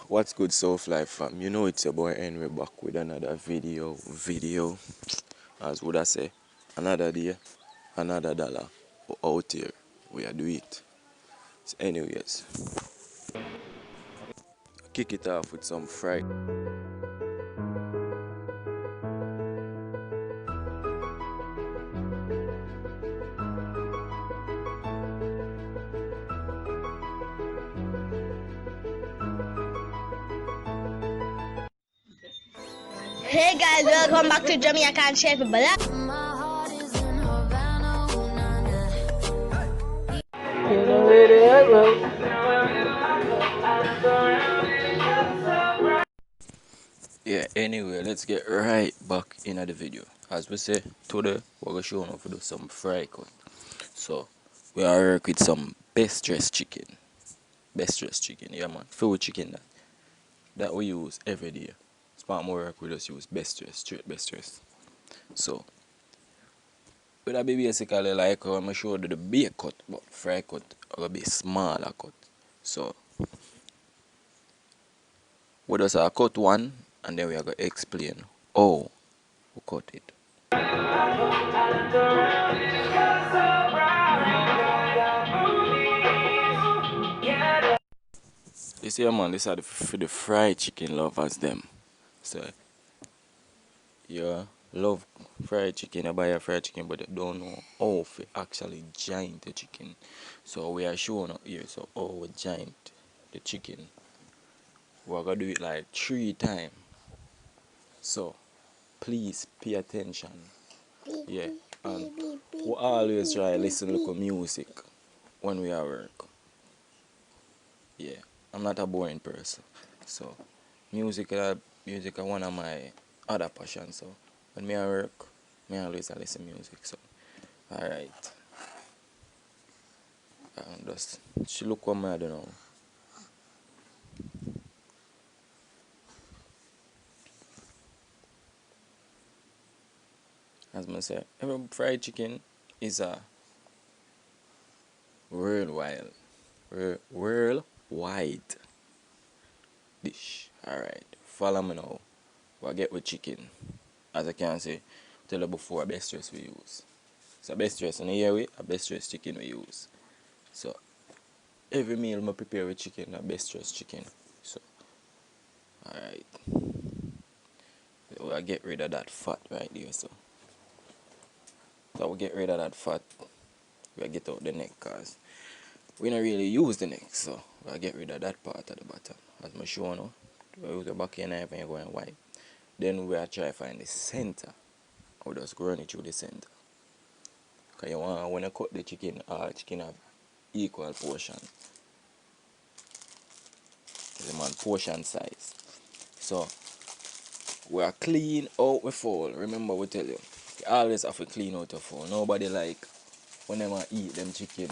What's good, Soulfly fam? You know it's your boy Henry back with another video. As would I say, another day, another dollar. Out here, we are doing it. So anyways, kick it off with some fried. Hey guys, welcome back to Jamaican Chef Black. Yeah, anyway, let's get right back into the video. As we say, today we're gonna show you how to do some fry cut. So we are work with some best dressed chicken. Best dressed chicken, yeah man. Full chicken that we use every day. Smart more work we just use best dressed, straight best dressed. So with a be basically like I'm gonna show you the big cut, but fry cut will be smaller cut. So we just cut one and then we are gonna explain how we cut it. You see man, this are for the fried chicken lovers them. So you love fried chicken, you buy a fried chicken but you don't know how to actually giant the chicken. So we are showing up here so how we giant the chicken. We're gonna do it like 3 times. So please pay attention. Yeah. And we always try to listen to music when we are work. Yeah. I'm not a boring person. So music is one of my other passions. So when me at work, me always listen music. So alright. Just she look what me I don't know. As I say, every fried chicken is a worldwide worldwide dish. Alright. Follow me now. What I get with chicken. As I can say, tell you before best dress we use. So best dress in the year we a best dress chicken we use. So every meal I prepare with chicken, a best dress chicken. So alright. So I get rid of that fat right there. So we get rid of that fat. We get out the neck cause we don't really use the neck. So we get rid of that part at the bottom. As I show now. We use the back of knife and you go and wipe. Then we are try to find the center. We just run it through the center. Because you want when you cut the chicken, chicken have equal portion. It's a man portion size. So we are clean out the fall. Remember we tell you. You always have to clean out the fall. Nobody like when they eat them chicken,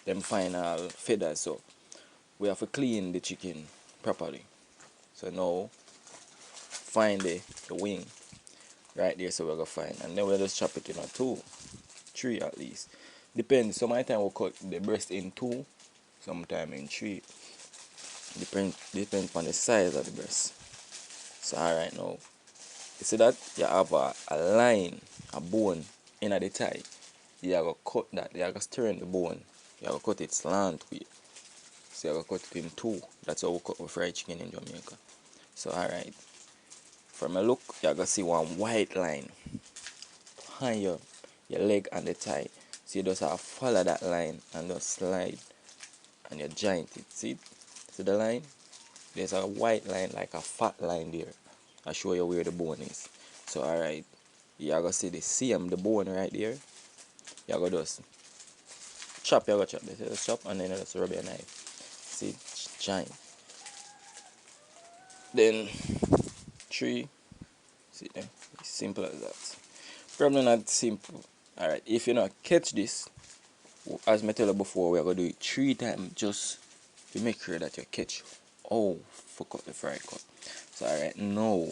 them final feathers. So we have to clean the chicken properly. So now find the wing right there, so we're gonna find, and then we'll just chop it in 2, 3 at least. Depends. Some of the time we'll cut the breast in 2, sometime in 3. Depends on the size of the breast. So alright now. You see that? You have a line, a bone in the thigh. You have to cut that. You have to turn the bone. You have to cut it slant way. So you have to cut it in 2. That's how we cut the fried chicken in Jamaica. So alright. From a look, you have to see one white line on your leg and the thigh. So you just have to follow that line and just slide and you joint it. See? See the line? There's a white line, like a fat line there. I'll show you where the bone is. So alright, you are gonna see the bone right there. You are gonna just chop, Just chop and then just rub your knife. See, joint. Then 3. See there, it's simple as that. Probably not simple. Alright, if you not catch this, as I tell you before, we are gonna do it 3 times just to make sure that you catch. Oh, fuck up the fry cut. So alright, now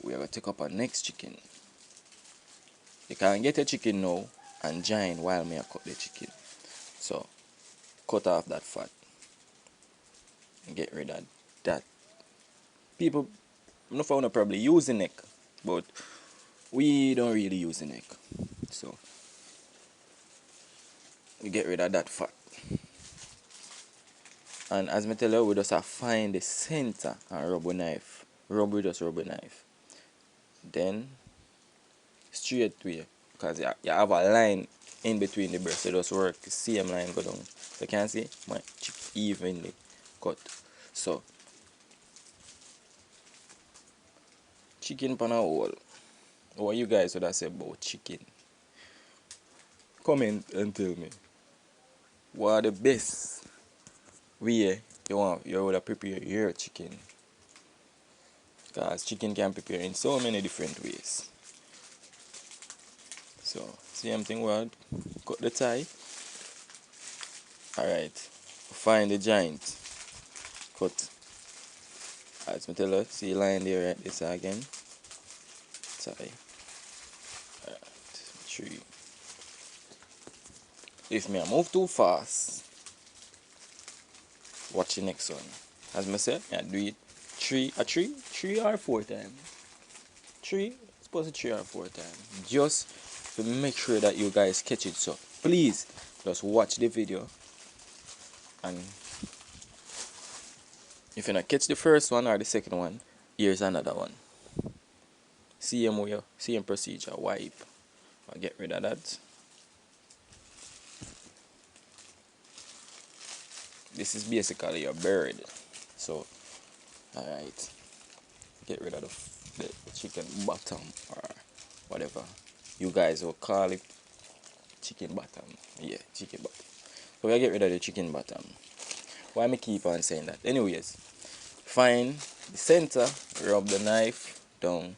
we are gonna take up our next chicken. You can get a chicken now and join while me I cut the chicken. So cut off that fat and get rid of that people, no found probably use the neck, but we don't really use the neck. So we get rid of that fat. And as I tell you, we just have to find the center and rub with knife. Just rub with knife. Then straight way. Because you have a line in between the breast. So just work the same line go down. So you can see my chip evenly cut. So chicken pan a hole. What you guys would have said about chicken? Comment and tell me. What are the best way you would have prepare your chicken? Because chicken can prepare in so many different ways. So same thing, we'll cut the thigh. Alright. Find the joint. Cut. As I tell you, see line there, right? This again. Thigh. Alright. 3. If me I move too fast, watch the next one. As I said, I do it 3 or 4 times. 3, supposed to 3 or 4 times. Just to make sure that you guys catch it. So please just watch the video, and if you not catch the first one or the second one, here's another one. Same way, same procedure. Wipe. I'll get rid of that. This is basically a bird. So, alright. Get rid of the chicken bottom or whatever you guys will call it. Chicken bottom. Yeah, chicken bottom. So we get rid of the chicken bottom. Why me keep on saying that? Anyways, find the center, rub the knife down.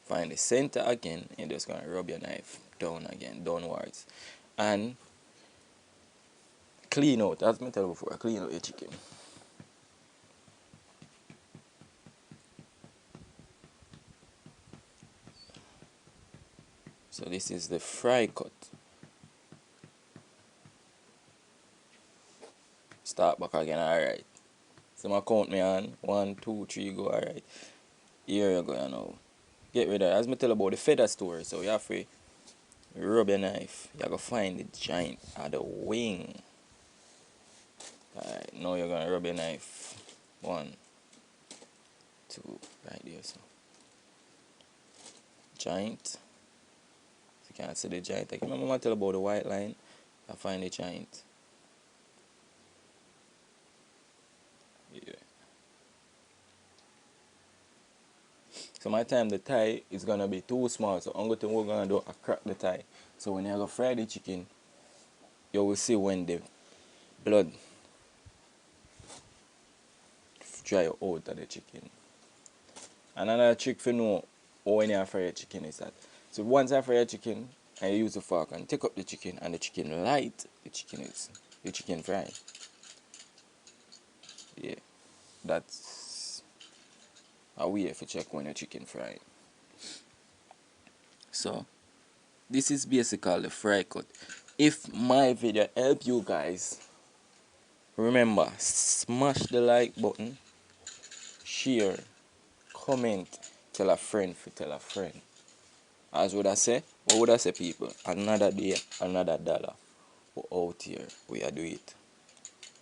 Find the center again, and just gonna rub your knife down again, downwards. And clean out, as I told you before, clean out your chicken. So this is the fry cut. Start back again, alright. So I count me on 1, 2, 3, go, alright. Here you go now. Get rid of it. As I tell you about the feather story, so you have to rub your knife. You have to find the joint at the wing. Alright, now you're gonna rub your knife. 1, 2, right there. So joint. You can't see the joint. I remember I tell about the white line. I find the joint. Yeah. So my time the thigh is gonna be too small. So I'm going to we're gonna do I crack the thigh. So when you go fry the chicken, you will see when the blood dry out of the chicken. Another trick for know when you fry your chicken is that, so once I fry your chicken and you use a fork and take up the chicken and the chicken light, the chicken fry. Yeah. That's a way to check when your chicken fry. So this is basically the fry cut. If my video help you guys, remember, smash the like button, share, comment, tell a friend for tell a friend. As would I say, what would I say, people? Another day, another dollar. We're out here, we are doing it.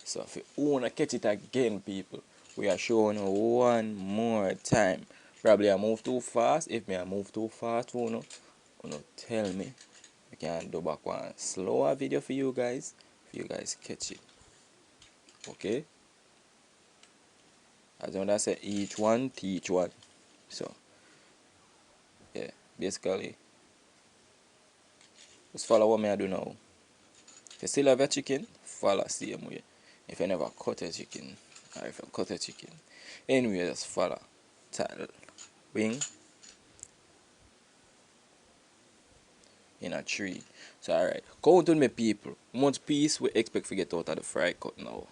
So if you wanna catch it again, people, we are showing you one more time. Probably I move too fast. If me I move too fast, you know, tell me. I can do back one slower video for you guys catch it. Okay? As I say, each one teach one. So yeah, basically just follow what me I do now. If you still have a chicken, follow same way. If you never cut a chicken, or if you cut a chicken, anyway, just follow title wing in a tree. So alright, count with me, people. How much piece we expect to get out of the fry cut now?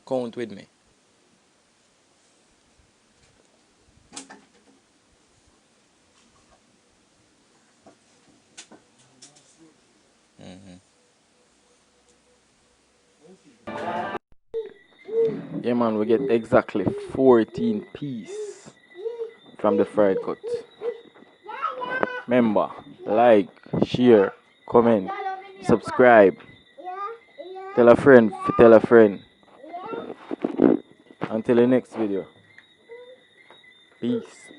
Count with me. Yeah, man, we get exactly 14 pieces from the fried cut. Remember, like, share, comment, subscribe. Tell a friend, tell a friend. Until the next video. Peace.